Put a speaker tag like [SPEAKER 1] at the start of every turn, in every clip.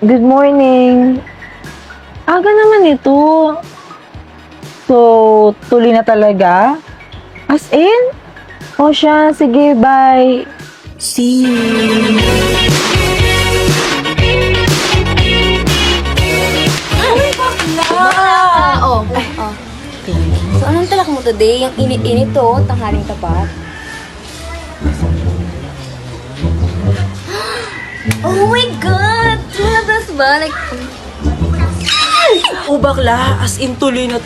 [SPEAKER 1] Good morning. Aga naman ito. So, tuloy na talaga? As in? O siya, sige, bye.
[SPEAKER 2] See you.
[SPEAKER 3] Ay, bakla! Oh. So, anong talak mo today? Yung init-init to, tanghaling tapat. Oh my God! Lumabas ba? Like,
[SPEAKER 2] O bakla, as in tuloy na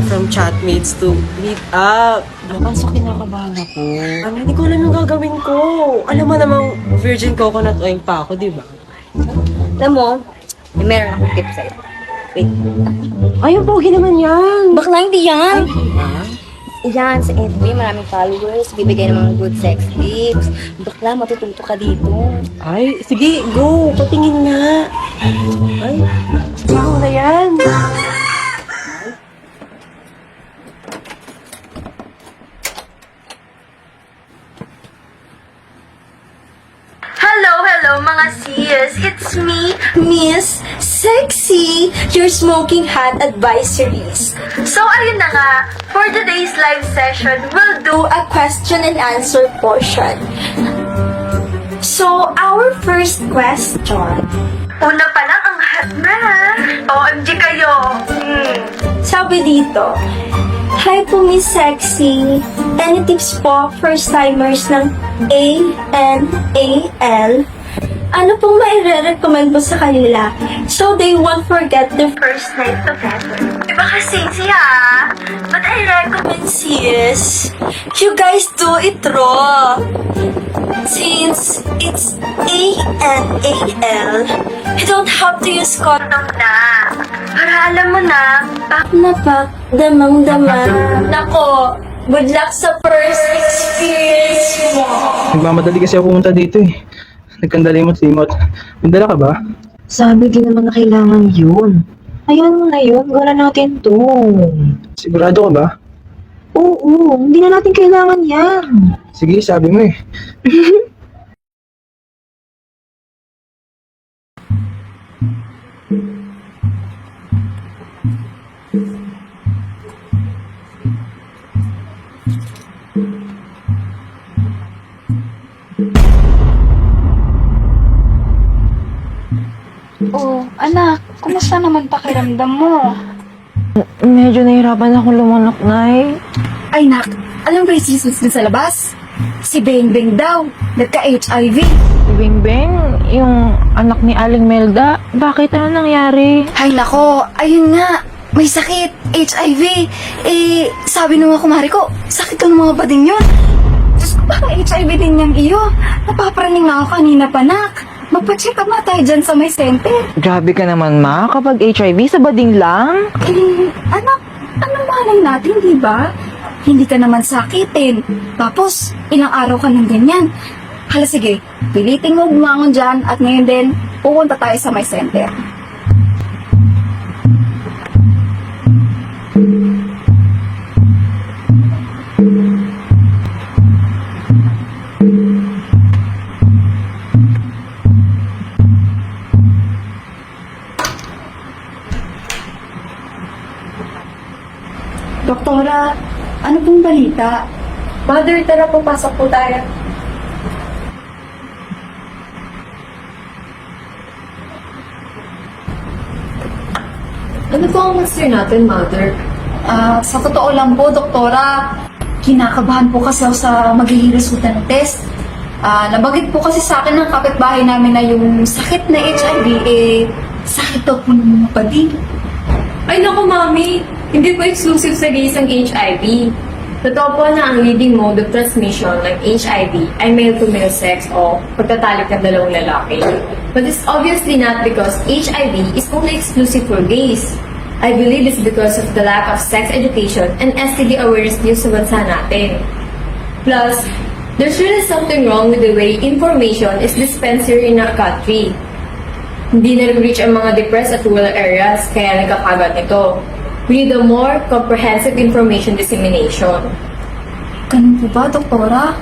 [SPEAKER 2] from chatmates to meet up. Kaso kinakabahan ako. Hindi ko alam yung gagawin ko. Alam mo namang virgin coconut oil pa ako, di ba?
[SPEAKER 3] alam mo, may meron akong tip sa'yo. Wait.
[SPEAKER 2] Ay, ang pogi naman yan.
[SPEAKER 3] Bakla, hindi yan!
[SPEAKER 2] Diba?
[SPEAKER 3] Yan, sa FB, maraming followers, bibigay ng mga good sex tips. Bakla, matututo ka dito.
[SPEAKER 2] Ay, sige, go. Patingin nga. Ay, ikaw na yan.
[SPEAKER 4] Hello mga sis! It's me, Miss Sexy, your smoking hot advisories. So ayun na nga, for today's live session, we'll do a question and answer portion. So, our first question. Una pa lang ang hot na ha? OMG kayo! Sabi dito, hi po Miss Sexy. Any tips po first-timers ng ANAL? Ano pong maire-recommend mo sa kanila so they won't forget their first night together? Diba kasi siya? But I recommend sis, you guys do it raw. Since it's ANAL, you don't have to use condom na. Para alam mo na, pak na pak, damang-dama. Nako, good luck sa first experience mo.
[SPEAKER 5] Nagmamadali kasi ako pumunta dito eh. Nagkandalimot-limot. May dala ka ba?
[SPEAKER 1] Sabi din naman na kailangan yun. Ayun mo na yun, gawin natin to.
[SPEAKER 5] Sigurado ka ba?
[SPEAKER 1] Oo, hindi na natin kailangan yan.
[SPEAKER 5] Sige, sabi mo eh.
[SPEAKER 6] Oh, anak, kumusta naman pakiramdam mo?
[SPEAKER 1] Medyo nahihirapan akong lumunok, Nay.
[SPEAKER 6] Ay nak, alam ba yung Jesus din sa labas? Si Beng Beng daw, nagka-HIV.
[SPEAKER 1] Si Bingbing, yung anak ni Aling Melda, bakit ano nangyari?
[SPEAKER 6] Ay nako, ayun nga, may sakit, HIV. Eh, sabi nung mga kumari ko, sakit ng mga bading yun. Diyos ko, baka HIV din niyang iyo. Napaparaning nga ako kanina pa, nak. Magpa-check up na tayo dyan sa may center.
[SPEAKER 1] Grabe ka naman, Ma. Kapag HIV, sa bading lang?
[SPEAKER 6] Eh, anak, anong malay natin, di ba? Hindi ka naman sakitin. Tapos, ilang araw ka nang ganyan. Hala, sige, pilitin mo bumangon dyan at ngayon din, pupunta tayo sa may center. Doktora, ano pong balita?
[SPEAKER 4] Mother, tara po, pasok po tayo.
[SPEAKER 6] Ano po ang concern natin, Mother? Sa totoo lang po, Doktora, kinakabahan po kasi ako sa magiging resulta ng test. Nabanggit po kasi sa akin ng kapitbahay namin na yung sakit na HIV, sakit daw po ng mga bading.
[SPEAKER 7] Ay naku, Mami! Hindi po exclusive sa gays ang HIV. Totoo po na ang leading mode of transmission ng HIV ay male-to-male sex o pagtatalik ng dalawang lalaki. But it's obviously not because HIV is only exclusive for gays. I believe it's because of the lack of sex education and STD awareness dito sa bansa natin. Plus, there's really something wrong with the way information is dispensed here in our country. Hindi na-reach ang mga depressed at rural areas kaya nagkakagat ito. We need a more comprehensive information dissemination.
[SPEAKER 6] Ganun po ba, Doktora?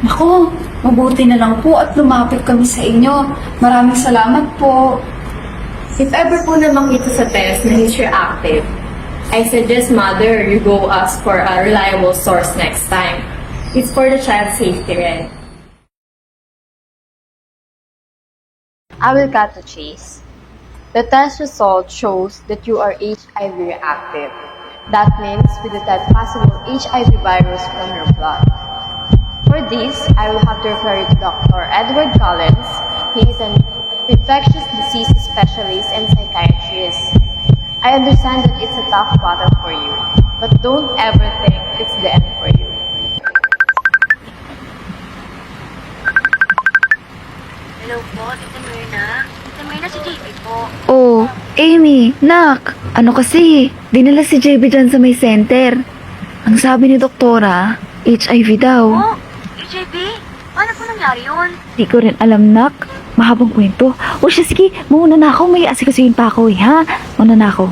[SPEAKER 6] Naku, mabuti na lang po at lumapit kami sa inyo. Maraming salamat po.
[SPEAKER 7] If ever po na makita sa test na he's reactive, I suggest mother you go ask for a reliable source next time. It's for the child's safety rin.
[SPEAKER 3] I will cut to chase. The test result shows that you are HIV reactive. That means we detect possible HIV virus from your blood. For this, I will have to refer you to Dr. Edward Collins. He is an infectious disease specialist and psychiatrist. I understand that it's a tough battle for you, but don't ever think it's the end for you.
[SPEAKER 4] Hello po, Tita Myrna. Tita Myrna, si JB po.
[SPEAKER 8] Oh, Amy, nak, ano kasi, dinala si JB dyan sa may center. Ang sabi ni doktora, HIV daw.
[SPEAKER 4] Oh, JB? Paano po nangyari yun?
[SPEAKER 8] Di ko rin alam, nak. Mahabang kwento. O siya, sige, mauna na ako. May asikasuhin pa ako eh, ha? Mauna na ako.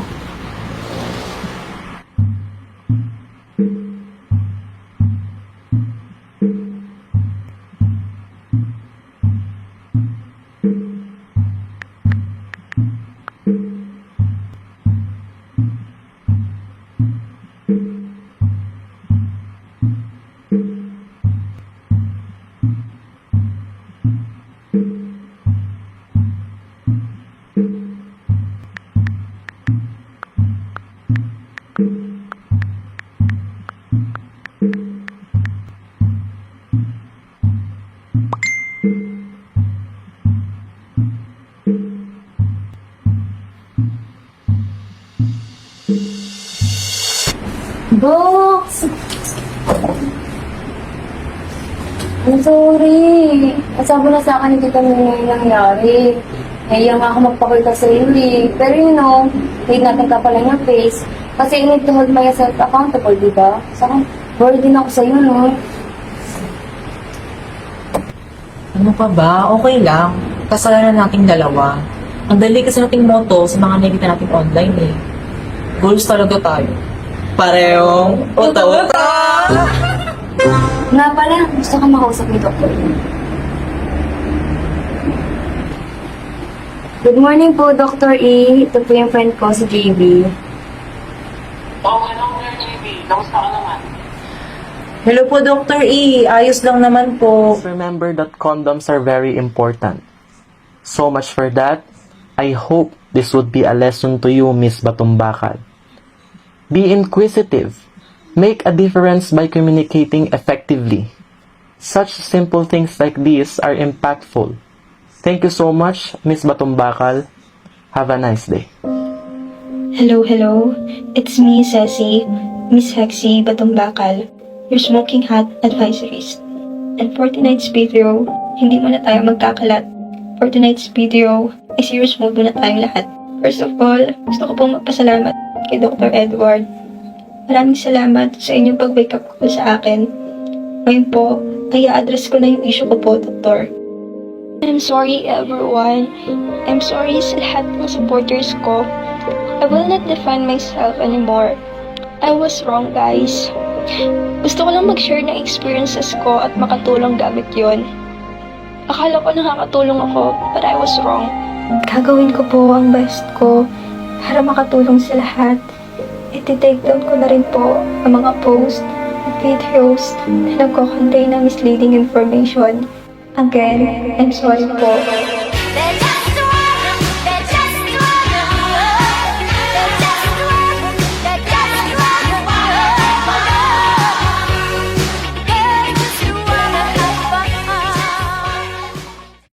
[SPEAKER 3] Box! I'm sorry. Nasabi na sa akin ni Tita Myrna yung nangyari. Kaya nga ako magpakita sa iyo eh. Pero need natin kapalan yung face. Kasi you need to hold myself accountable, di ba? Saka, worried din ako sa iyo, no?
[SPEAKER 2] Ano pa ba? Okay lang. Kasalanan nating dalawa. Ang dali kasi nating motto sa mga nakikita natin online eh. Goals talaga tayo. Parehong uta-uta!
[SPEAKER 3] Nga pala, gusto ka makausap ni Dr. Good morning po, Dr. E. Ito po yung friend ko, si JB.
[SPEAKER 2] Hello po, Dr. E. Ayos lang naman po.
[SPEAKER 9] Remember that condoms are very important. So much for that. I hope this would be a lesson to you, Miss Batumbakal. Be inquisitive. Make a difference by communicating effectively. Such simple things like these are impactful. Thank you so much, Miss Batumbakal. Have a nice day.
[SPEAKER 10] Hello. It's me, Ceci, Miss Hexie Batumbakal, your smoking hot advisorist. And for tonight's video, hindi muna tayo magkakalat. For tonight's video, ay serious mode muna tayong lahat. First of all, gusto ko pong magpasalamat kay Dr. Edward. Maraming salamat sa inyong pag-wake up call sa akin. Ngayon po, ay i-address ko na yung issue ko po, Doktor. I'm sorry, everyone. I'm sorry sa lahat ng supporters ko. I will not define myself anymore. I was wrong, guys. Gusto ko lang mag-share ng experiences ko at makatulong gamit yon. Akala ko nakakatulong ako, but I was wrong. Gagawin ko po ang best ko para makatulong sa lahat. Iti-take down ko na rin po ang mga post at videos na nagko-contain ng misleading information. Again, I'm sorry po.